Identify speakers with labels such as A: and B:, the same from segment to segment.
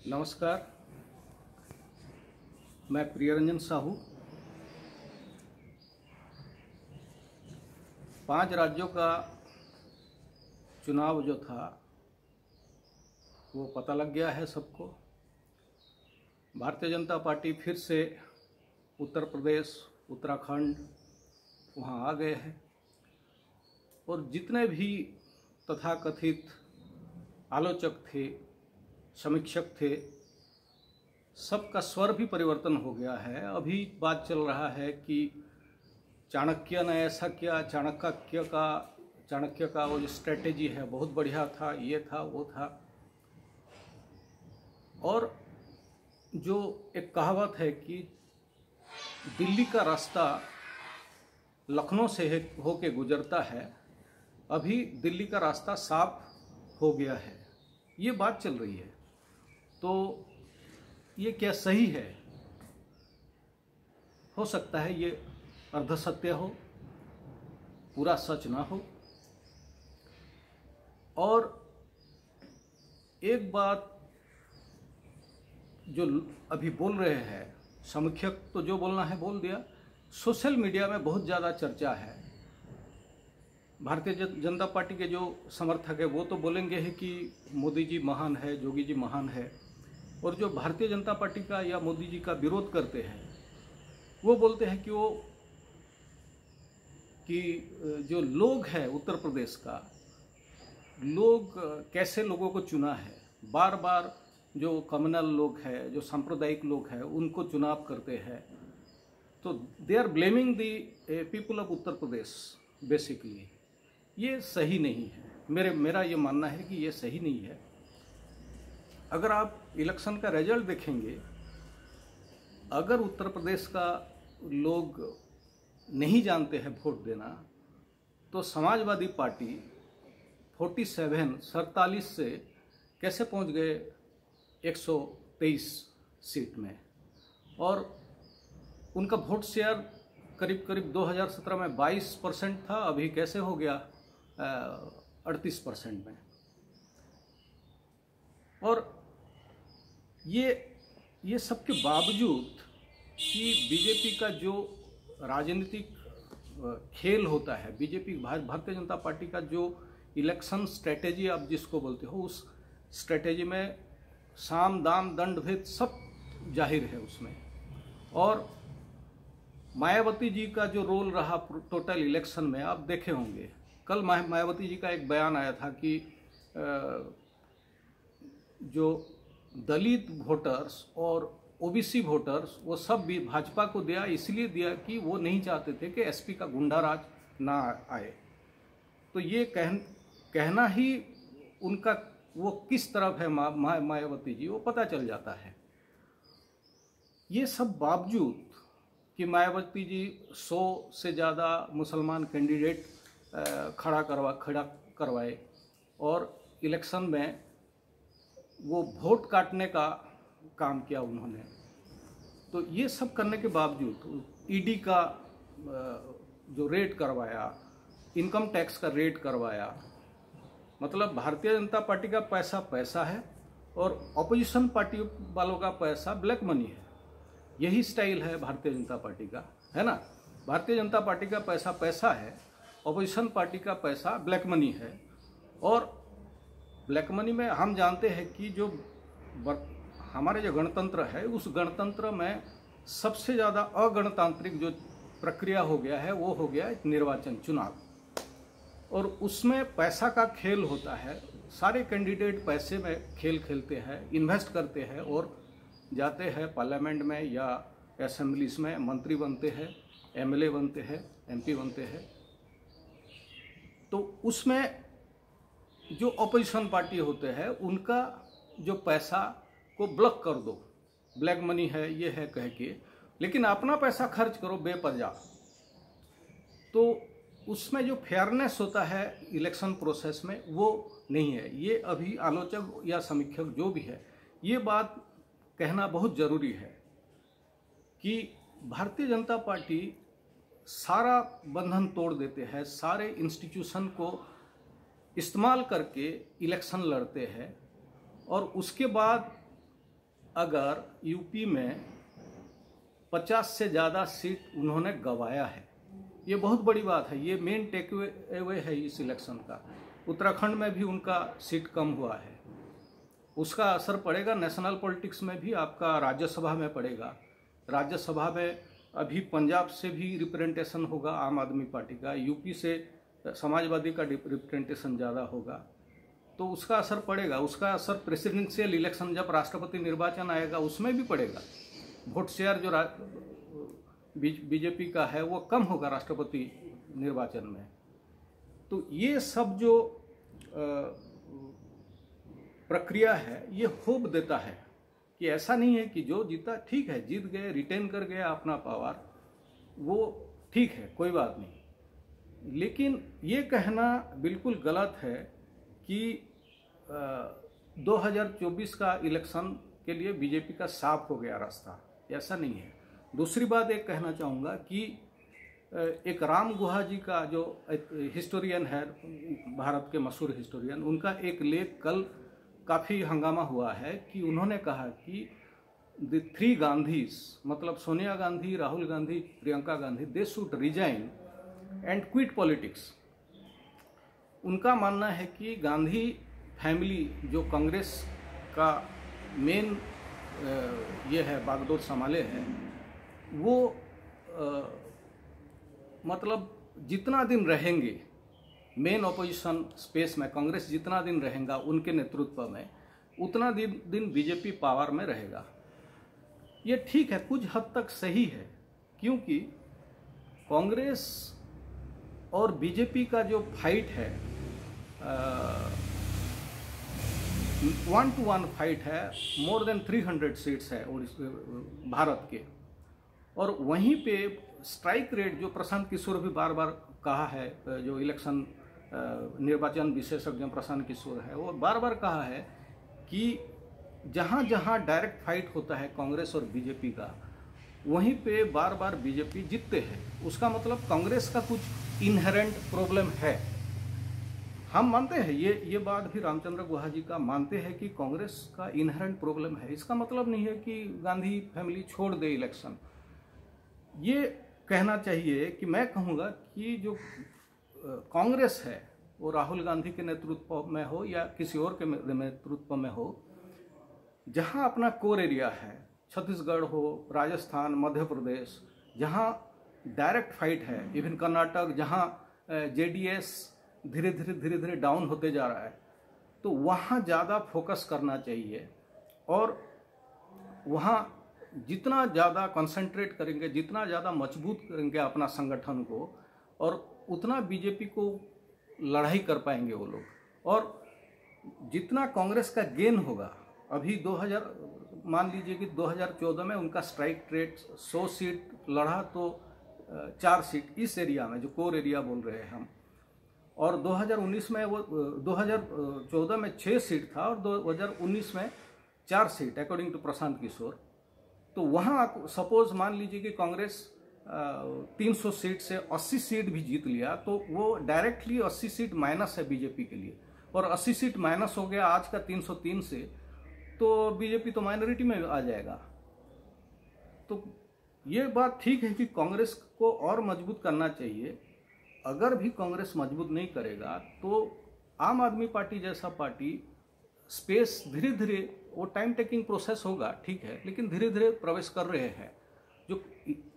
A: नमस्कार, मैं प्रियरंजन साहू। 5 राज्यों का चुनाव जो था वो पता लग गया है सबको। भारतीय जनता पार्टी फिर से उत्तर प्रदेश, उत्तराखंड वहाँ आ गए हैं और जितने भी तथाकथित आलोचक थे, समीक्षक थे, सबका स्वर भी परिवर्तन हो गया है। अभी बात चल रहा है कि चाणक्य ने ऐसा किया, चाणक्य का वो जो स्ट्रेटेजी है बहुत बढ़िया था, ये था वो था। और जो एक कहावत है कि दिल्ली का रास्ता लखनऊ से होके गुजरता है, अभी दिल्ली का रास्ता साफ हो गया है, ये बात चल रही है। तो ये क्या सही है? हो सकता है ये अर्ध सत्य हो, पूरा सच ना हो। और एक बात जो अभी बोल रहे हैं समीक्षक, तो जो बोलना है बोल दिया। सोशल मीडिया में बहुत ज़्यादा चर्चा है। भारतीय जनता पार्टी के जो समर्थक है वो तो बोलेंगे ही कि मोदी जी महान है, योगी जी महान है, और जो भारतीय जनता पार्टी का या मोदी जी का विरोध करते हैं वो बोलते हैं कि जो लोग हैं उत्तर प्रदेश का, लोग कैसे लोगों को चुना है। बार बार जो कम्युनल लोग हैं, जो सांप्रदायिक लोग हैं, उनको चुनाव करते हैं। तो they are blaming the people of Uttar Pradesh basically. ये सही नहीं है। मेरा ये मानना है कि ये सही नहीं है। अगर आप इलेक्शन का रिजल्ट देखेंगे, अगर उत्तर प्रदेश का लोग नहीं जानते हैं वोट देना, तो समाजवादी पार्टी 47 से कैसे पहुंच गए 123 सीट में, और उनका वोट शेयर करीब करीब 2017 में 22% था, अभी कैसे हो गया 38% में। और ये सब के बावजूद कि बीजेपी का जो राजनीतिक खेल होता है, बीजेपी भारतीय जनता पार्टी का जो इलेक्शन स्ट्रेटेजी आप जिसको बोलते हो, उस स्ट्रेटेजी में साम दाम दंड भेद सब जाहिर है उसमें। और मायावती जी का जो रोल रहा टोटल इलेक्शन में, आप देखे होंगे। कल मायावती जी का एक बयान आया था कि जो दलित वोटर्स और ओबीसी वोटर्स वो सब भी भाजपा को दिया, इसलिए दिया कि वो नहीं चाहते थे कि एसपी का गुंडा राज ना आए। तो ये कहना ही उनका वो किस तरफ है मायावती जी, वो पता चल जाता है। ये सब बावजूद कि मायावती जी 100 से ज़्यादा मुसलमान कैंडिडेट खड़ा करवाए और इलेक्शन में वो वोट काटने का काम किया उन्होंने। तो ये सब करने के बावजूद ईडी का जो रेड करवाया, इनकम टैक्स का रेड करवाया, मतलब भारतीय जनता पार्टी का पैसा पैसा है और ऑपोजिशन पार्टी वालों का पैसा ब्लैक मनी है। यही स्टाइल है भारतीय जनता पार्टी का, है ना। भारतीय जनता पार्टी का पैसा पैसा है, ऑपोजिशन पार्टी का पैसा ब्लैक मनी है। और ब्लैक मनी में हम जानते हैं कि जो हमारे जो गणतंत्र है, उस गणतंत्र में सबसे ज़्यादा अगणतांत्रिक जो प्रक्रिया हो गया है वो हो गया निर्वाचन, चुनाव। और उसमें पैसा का खेल होता है। सारे कैंडिडेट पैसे में खेल खेलते हैं, इन्वेस्ट करते हैं और जाते हैं पार्लियामेंट में या असेंबलीज में, मंत्री बनते हैं, एमएलए बनते हैं, एमपी बनते हैं। तो उसमें जो अपोजिशन पार्टी होते हैं उनका जो पैसा को ब्लॉक कर दो, ब्लैक मनी है ये है कह के, लेकिन अपना पैसा खर्च करो बेपरवाह। तो उसमें जो फेयरनेस होता है इलेक्शन प्रोसेस में वो नहीं है। ये अभी आलोचक या समीक्षक जो भी है, ये बात कहना बहुत ज़रूरी है कि भारतीय जनता पार्टी सारा बंधन तोड़ देते हैं, सारे इंस्टीट्यूशन को इस्तेमाल करके इलेक्शन लड़ते हैं और उसके बाद अगर यूपी में 50 से ज़्यादा सीट उन्होंने गंवाया है, ये बहुत बड़ी बात है। ये मेन टेक अवे है इस इलेक्शन का। उत्तराखंड में भी उनका सीट कम हुआ है, उसका असर पड़ेगा नेशनल पॉलिटिक्स में भी, आपका राज्यसभा में पड़ेगा। राज्यसभा में अभी पंजाब से भी रिप्रेजेंटेशन होगा आम आदमी पार्टी का, यूपी से समाजवादी का रिप्रेजेंटेशन ज़्यादा होगा, तो उसका असर पड़ेगा। उसका असर प्रेसिडेंशियल इलेक्शन, जब राष्ट्रपति निर्वाचन आएगा, उसमें भी पड़ेगा। वोट शेयर जो बीजेपी का है वो कम होगा राष्ट्रपति निर्वाचन में। तो ये सब जो प्रक्रिया है ये होप देता है कि ऐसा नहीं है कि जो जीता ठीक है, जीत गए, रिटेन कर गया अपना पावर, वो ठीक है, कोई बात नहीं। लेकिन ये कहना बिल्कुल गलत है कि 2024 का इलेक्शन के लिए बीजेपी का साफ हो गया रास्ता, ऐसा नहीं है। दूसरी बात एक कहना चाहूँगा कि एक राम गुहा जी का जो हिस्टोरियन है, भारत के मशहूर हिस्टोरियन, उनका एक लेख कल काफ़ी हंगामा हुआ है कि उन्होंने कहा कि द थ्री गांधीज, मतलब Sonia Gandhi, Rahul Gandhi, Priyanka Gandhi, they should resign and quit politics. उनका मानना है कि गांधी फैमिली जो कांग्रेस का मेन ये है, बागडोर संभाले है, वो मतलब जितना दिन रहेंगे मेन अपोजिशन स्पेस में, कांग्रेस जितना दिन रहेगा उनके नेतृत्व में, उतना दिन बीजेपी पावर में रहेगा। ये ठीक है, कुछ हद तक सही है, क्योंकि कांग्रेस और बीजेपी का जो फाइट है, 1-to-1 फाइट है, मोर देन 300 सीट्स है और भारत के। और वहीं पे स्ट्राइक रेट, जो प्रशांत किशोर भी बार बार कहा है, जो इलेक्शन निर्वाचन विशेषज्ञ प्रशांत किशोर है, वो बार बार कहा है कि जहाँ जहाँ डायरेक्ट फाइट होता है कांग्रेस और बीजेपी का, वहीं पे बार बार बीजेपी जीतते हैं। उसका मतलब कांग्रेस का कुछ इनहेरेंट प्रॉब्लम है। हम मानते हैं, ये बात भी रामचंद्र गुहा जी का मानते हैं कि कांग्रेस का इनहेरेंट प्रॉब्लम है। इसका मतलब नहीं है कि गांधी फैमिली छोड़ दे इलेक्शन। ये कहना चाहिए कि मैं कहूँगा कि जो कांग्रेस है वो राहुल गांधी के नेतृत्व में हो या किसी और के नेतृत्व में हो, जहां अपना कोर एरिया है, छत्तीसगढ़ हो, राजस्थान, मध्य प्रदेश, जहां डायरेक्ट फाइट है, इवन कर्नाटक, जहां जेडीएस धीरे धीरे डाउन होते जा रहा है, तो वहां ज़्यादा फोकस करना चाहिए। और वहां जितना ज़्यादा कंसंट्रेट करेंगे, जितना ज़्यादा मजबूत करेंगे अपना संगठन को, और उतना बीजेपी को लड़ाई कर पाएंगे वो लोग। और जितना कांग्रेस का गेन होगा, अभी 2000 मान लीजिए कि 2014 में उनका स्ट्राइक रेट 100 सीट लड़ा, तो 4 सीट इस एरिया में, जो कोर एरिया बोल रहे हैं हम, और 2019 में वो 2014 में 6 सीट था और 2019 में 4 seat according to Prashant Kishor. तो वहाँ सपोज मान लीजिए कि कांग्रेस 300 सीट से 80 सीट भी जीत लिया, तो वो डायरेक्टली 80 सीट माइनस है बीजेपी के लिए, और 80 सीट माइनस हो गया आज का 303 से, तो बीजेपी तो माइनॉरिटी में आ जाएगा। तो ये बात ठीक है कि कांग्रेस को और मजबूत करना चाहिए। अगर भी कांग्रेस मजबूत नहीं करेगा तो आम आदमी पार्टी जैसा पार्टी स्पेस धीरे धीरे, वो टाइम टेकिंग प्रोसेस होगा, ठीक है, लेकिन धीरे धीरे प्रवेश कर रहे हैं। जो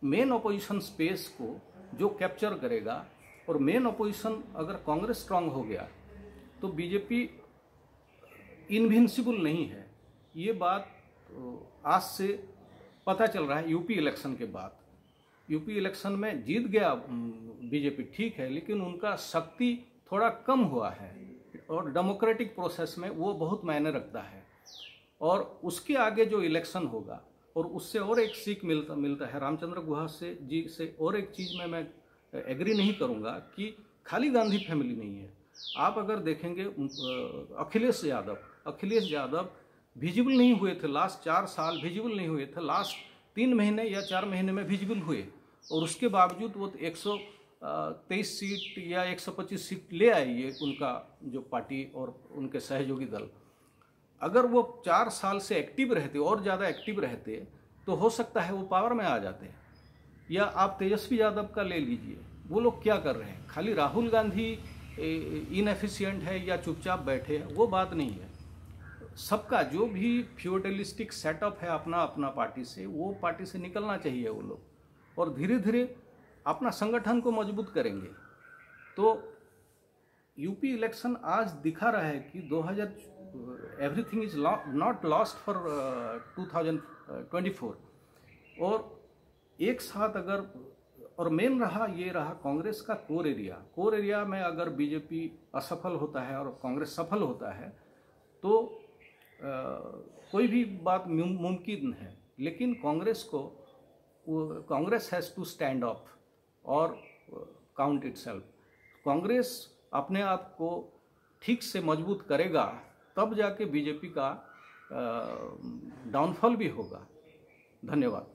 A: मेन अपोजिशन स्पेस को जो कैप्चर करेगा, और मेन अपोजिशन अगर कांग्रेस स्ट्रांग हो गया तो बीजेपी इनविंसिबल नहीं है। ये बात आज से पता चल रहा है यूपी इलेक्शन के बाद। यूपी इलेक्शन में जीत गया बीजेपी, ठीक है, लेकिन उनका शक्ति थोड़ा कम हुआ है, और डेमोक्रेटिक प्रोसेस में वो बहुत मायने रखता है। और उसके आगे जो इलेक्शन होगा, और उससे और एक सीख मिलता है रामचंद्र गुहा से जी से। और एक चीज़ में मैं एग्री नहीं करूंगा कि खाली गांधी फैमिली नहीं है। आप अगर देखेंगे अखिलेश यादव विजिबल नहीं हुए थे, लास्ट 4 साल विजिबल नहीं हुए थे, लास्ट 3 महीने या 4 महीने में विजिबल हुए, और उसके बावजूद वो 123 सीट या 125 सीट ले आई है उनका जो पार्टी और उनके सहयोगी दल। अगर वो 4 साल से एक्टिव रहते और ज़्यादा एक्टिव रहते तो हो सकता है वो पावर में आ जाते। या आप तेजस्वी यादव का ले लीजिए, वो लोग क्या कर रहे हैं, खाली राहुल गांधी इनएफिशिएंट है या चुपचाप बैठे हैं, वो बात नहीं है। सबका जो भी फ्यूडलिस्टिक सेटअप है अपना अपना पार्टी से, वो पार्टी से निकलना चाहिए वो लोग, और धीरे धीरे अपना संगठन को मजबूत करेंगे। तो यूपी इलेक्शन आज दिखा रहा है कि 2000 everything is not lost for 2024। और एक साथ अगर, और मेन ये रहा कांग्रेस का कोर एरिया में अगर बीजेपी असफल होता है और कांग्रेस सफल होता है तो कोई भी बात मुमकिन है। लेकिन Congress has to stand up और काउंट इटसेल्फ। कांग्रेस अपने आप को ठीक से मजबूत करेगा, तब जाके बीजेपी का डाउनफॉल भी होगा। धन्यवाद।